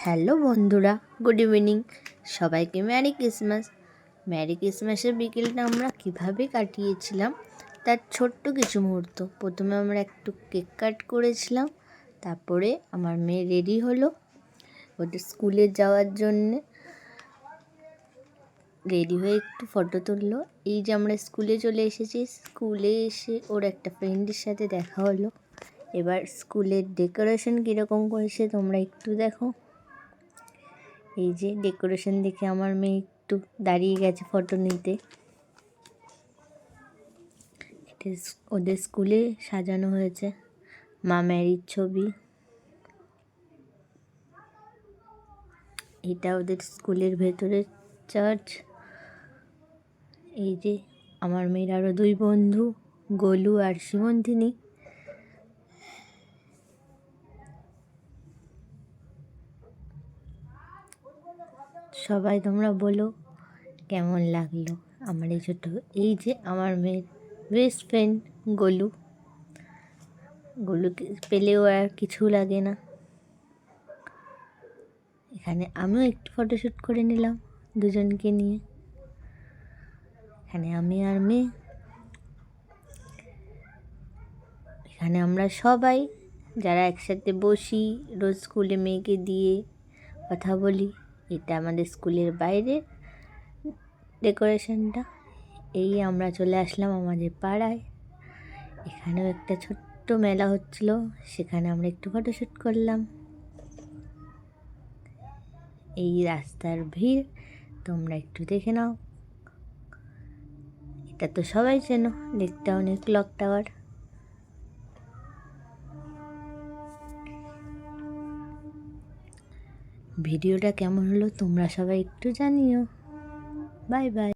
Hello বন্ধুরা, good evening. সবাইকে merry Christmas. Mary ক্রিসমাসের বিকেলটা আমরা কিভাবে কাটিয়েছিলাম তার ছোট্ট কিছু মুহূর্ত। প্রথমে আমরা একটু কেক কাট করেছিলাম, তারপরে আমার মেয়ে রেডি হলো ওদের স্কুলে যাওয়ার জন্যে। রেডি হয়ে একটু ফটো তুললো। এই যে আমরা স্কুলে চলে এসেছি, স্কুলে এসে ওর একটা ফ্রেন্ডের সাথে দেখা হলো। এবার স্কুলের ডেকোরেশন কীরকম করেছে তোমরা একটু দেখো। এই যে ডেকোরেশন দেখে আমার মেয়ে একটু দাঁড়িয়ে গেছে ফটো নিতে। এটা ওদের স্কুলে সাজানো হয়েছে, মা ম্যারির ছবি। এটা ওদের স্কুলের ভেতরের চার্চ। এই যে আমার মেয়ের আরও দুই বন্ধু, গোলু আর সীমন্তিনী। সবাই তোমরা বলো কেমন লাগলো আমার এই ছোটো। এই যে আমার মেয়ের বেস্ট ফ্রেন্ড গোলু। গোলুকে পেলেও আর কিছু লাগে না। এখানে আমিও একটু ফটোশ্যুট করে নিলাম দুজনকে নিয়ে। এখানে আমি আর মেয়ে। এখানে আমরা সবাই যারা একসাথে বসি, রোজ স্কুলে মেয়েকে দিয়ে কথা বলি। এটা আমাদের স্কুলের বাইরে ডেকোরেশনটা। এই আমরা চলে আসলাম আমাদের পাড়ায়। এখানেও একটা ছোট্ট মেলা হচ্ছিল, সেখানে আমরা একটু ফটোশ্যুট করলাম। এই রাস্তার ভিড় তোমরা একটু দেখে নাও। এটা তো সবাই চেনো, দেখতে অনেক ক্লক টাওয়ার। ভিডিওটা কেমন হলো তোমরা সবাই একটু জানিও। Bye bye.